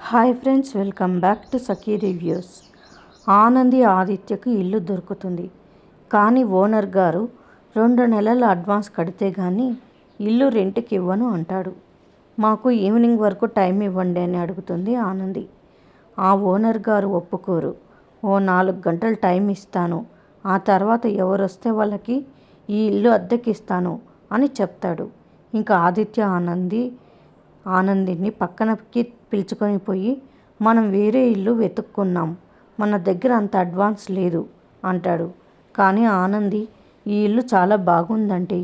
Hi friends, welcome back to Sakhi reviews. Anandi ఆదిత్యకు ఇల్లు దొరుకుతుంది. కానీ ఓనర్ గారు 2 నెలల అడ్వాన్స్ కడితే కానీ ఇల్లు రెంట్కి ఇవ్వను అంటాడు. మాకు ఈవినింగ్ వరకు టైం ఇవ్వండి అని అడుగుతుంది ఆనంది. ఆ ఓనర్ గారు ఒప్పుకోరు. ఓ 4 గంటలు టైం ఇస్తాను, ఆ తర్వాత ఎవరొస్తే వాళ్ళకి ఈ ఇల్లు అద్దెకి ఇస్తాను అని చెప్తాడు. ఇంకా ఆదిత్య ఆనందిని పక్కనకి పిలుచుకొని పోయి, మనం వేరే ఇల్లు వెతుక్కున్నాం, మన దగ్గర అంత అడ్వాన్స్ లేదు అంటాడు. కానీ ఆనంది, ఈ ఇల్లు చాలా బాగుందంటే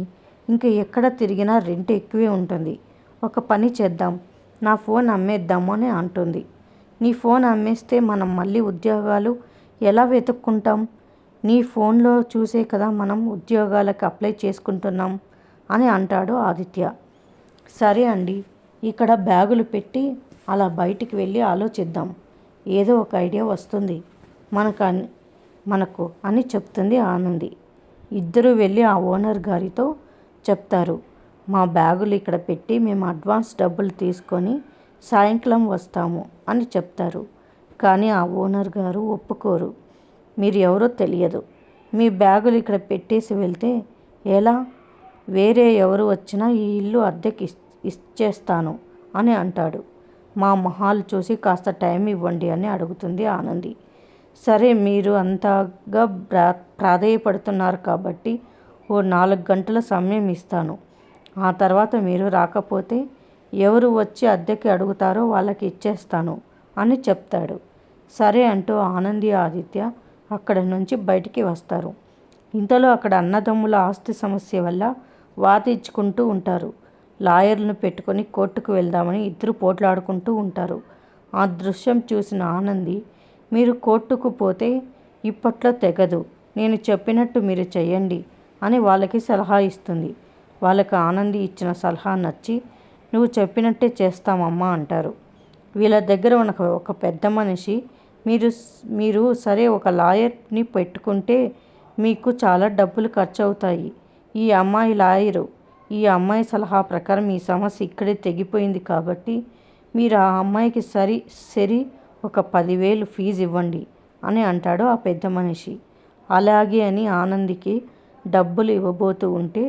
ఇంకా ఎక్కడ తిరిగినా రెంట్ ఎక్కువే ఉంటుంది, ఒక పని చేద్దాం, నా ఫోన్ అమ్మేద్దాము అని అంటుంది. నీ ఫోన్ అమ్మేస్తే మనం మళ్ళీ ఉద్యోగాలు ఎలా వెతుక్కుంటాం? నీ ఫోన్లో చూసే కదా మనం ఉద్యోగాలకు అప్లై చేసుకుంటున్నాం అని అంటాడు ఆదిత్య. సరే అండి, ఇక్కడ బ్యాగులు పెట్టి అలా బయటికి వెళ్ళి ఆలోచిద్దాం, ఏదో ఒక ఐడియా వస్తుంది మనకు అని చెప్తుంది ఆనంది. ఇద్దరు వెళ్ళి ఆ ఓనర్ గారితో చెప్తారు, మా బ్యాగులు ఇక్కడ పెట్టి మేము అడ్వాన్స్ డబ్బులు తీసుకొని సాయంకాలం వస్తాము అని చెప్తారు. కానీ ఆ ఓనర్ గారు ఒప్పుకోరు. మీరు ఎవరో తెలియదు, మీ బ్యాగులు ఇక్కడ పెట్టేసి వెళ్తే ఎలా? వేరే ఎవరు వచ్చినా ఈ ఇల్లు అద్దెకి ఇచ్చేస్తాను అని అంటాడు. మా మొహాలు చూసి కాస్త టైం ఇవ్వండి అని అడుగుతుంది ఆనంది. సరే, మీరు అంతగా ప్రాధేయపడుతున్నారు కాబట్టి ఓ 4 గంటల సమయం ఇస్తాను, ఆ తర్వాత మీరు రాకపోతే ఎవరు వచ్చి అద్దెకి అడుగుతారో వాళ్ళకి ఇచ్చేస్తాను అని చెప్తాడు. సరే అంటూ ఆనంది ఆదిత్య అక్కడ నుంచి బయటికి వస్తారు. ఇంతలో అక్కడ అన్నదమ్ముల ఆస్తి సమస్య వల్ల వాదించుకుంటూ ఉంటారు. లాయర్లను పెట్టుకొని కోర్టుకు వెళ్దామని ఇద్దరు పోట్లాడుకుంటూ ఉంటారు. ఆ దృశ్యం చూసిన ఆనంది, మీరు కోర్టుకు పోతే ఇప్పట్లో తెగదు, నేను చెప్పినట్టు మీరు చెయ్యండి అని వాళ్ళకి సలహా ఇస్తుంది. వాళ్ళకి ఆనంది ఇచ్చిన సలహా నచ్చి, నువ్వు చెప్పినట్టే చేస్తామమ్మా అంటారు. వీళ్ళ దగ్గర ఒక పెద్ద మనిషి, మీరు సరే ఒక లాయర్ని పెట్టుకుంటే మీకు చాలా డబ్బులు ఖర్చు అవుతాయి, ఈ అమ్మాయి లాయరు, ఈ అమ్మాయి సలహా ప్రకారం ఈ సమస్య ఇక్కడే తెగిపోయింది కాబట్టి మీరు ఆ అమ్మాయికి సరి ఒక 10,000 ఫీజు ఇవ్వండి అని అంటాడు ఆ పెద్ద మనిషి. అలాగే అని ఆనందికి డబ్బులు ఇవ్వబోతూ ఉంటే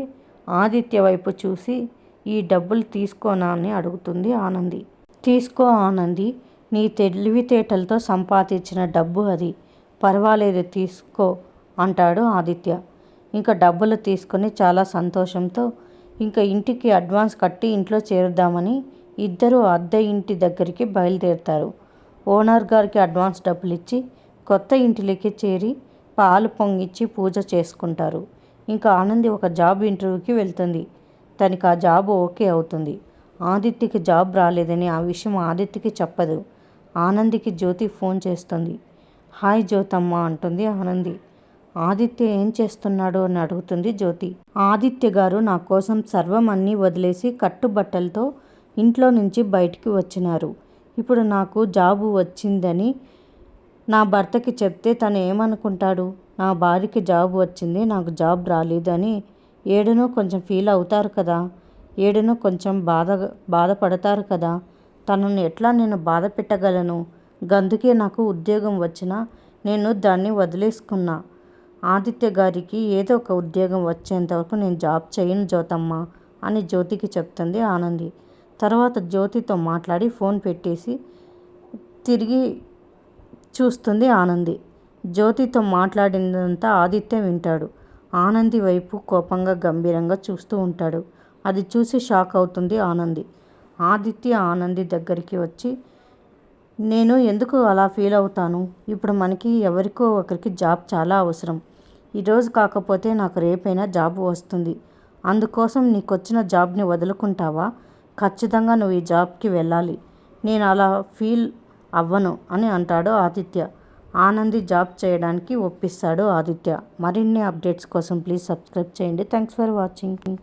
ఆదిత్య వైపు చూసి, ఈ డబ్బులు తీసుకోనా అని అడుగుతుంది ఆనంది. తీసుకో ఆనంది, నీ తెలివితేటలతో సంపాదించిన డబ్బు అది, పర్వాలేదు తీసుకో అంటాడు ఆదిత్య. ఇంకా డబ్బులు తీసుకొని చాలా సంతోషంతో ఇంకా ఇంటికి అడ్వాన్స్ కట్టి ఇంట్లో చేరుద్దామని ఇద్దరు అద్దె ఇంటి దగ్గరికి బయలుదేరుతారు. ఓనర్ గారికి అడ్వాన్స్ డబ్బులు ఇచ్చి కొత్త ఇంటిలోకి చేరి పాలు పొంగిచ్చి పూజ చేసుకుంటారు. ఇంకా ఆనంది ఒక జాబ్ ఇంటర్వ్యూకి వెళ్తుంది. తనకి ఆ జాబ్ ఓకే అవుతుంది. ఆదిత్యకి జాబ్ రాలేదని ఆ విషయం ఆదిత్యకి చెప్పదు. ఆనందికి జ్యోతి ఫోన్ చేస్తుంది. హాయ్ జ్యోతమ్మ అంటుంది ఆనంది. ఆదిత్య ఏం చేస్తున్నాడు అని అడుగుతుంది జ్యోతి. ఆదిత్య గారు నా కోసం సర్వం అన్నీ వదిలేసి కట్టుబట్టలతో ఇంట్లో నుంచి బయటికి వచ్చినారు. ఇప్పుడు నాకు జాబు వచ్చిందని నా భర్తకి చెప్తే తను ఏమనుకుంటాడు? నా భార్యకి జాబ్ వచ్చింది, నాకు జాబ్ రాలేదు అని ఏడునో కొంచెం ఫీల్ అవుతారు కదా, ఏడునో కొంచెం బాధపడతారు కదా. తనను ఎట్లా నేను బాధ పెట్టగలను? గందుకే నాకు ఉద్యోగం వచ్చినా నేను దాన్ని వదిలేసుకున్నా. ఆదిత్య గారికి ఏదో ఒక ఉద్యోగం వచ్చేంతవరకు నేను జాబ్ చేయను జ్యోతమ్మ అని జ్యోతికి చెప్తుంది ఆనంది. తర్వాత జ్యోతితో మాట్లాడి ఫోన్ పెట్టేసి తిరిగి చూస్తుంది ఆనంది. జ్యోతితో మాట్లాడినంతా ఆదిత్య వింటాడు. ఆనంది వైపు కోపంగా గంభీరంగా చూస్తూ ఉంటాడు. అది చూసి షాక్ అవుతుంది ఆనంది. ఆదిత్య ఆనంది దగ్గరికి వచ్చి, నేను ఎందుకు అలా ఫీల్ అవుతాను? ఇప్పుడు మనకి ఎవరికో ఒకరికి జాబ్ చాలా అవసరం. ఈరోజు కాకపోతే నాకు రేపైనా జాబ్ వస్తుంది. అందుకోసం నీకొచ్చిన జాబ్ని వదులుకుంటావా? ఖచ్చితంగా నువ్వు ఈ జాబ్కి వెళ్ళాలి. నేను అలా ఫీల్ అవ్వను అని అంటాడు ఆదిత్య. ఆనంది జాబ్ చేయడానికి ఒప్పిస్తాడు ఆదిత్య. మరిన్ని అప్డేట్స్ కోసం ప్లీజ్ సబ్స్క్రైబ్ చేయండి. Thanks for watching.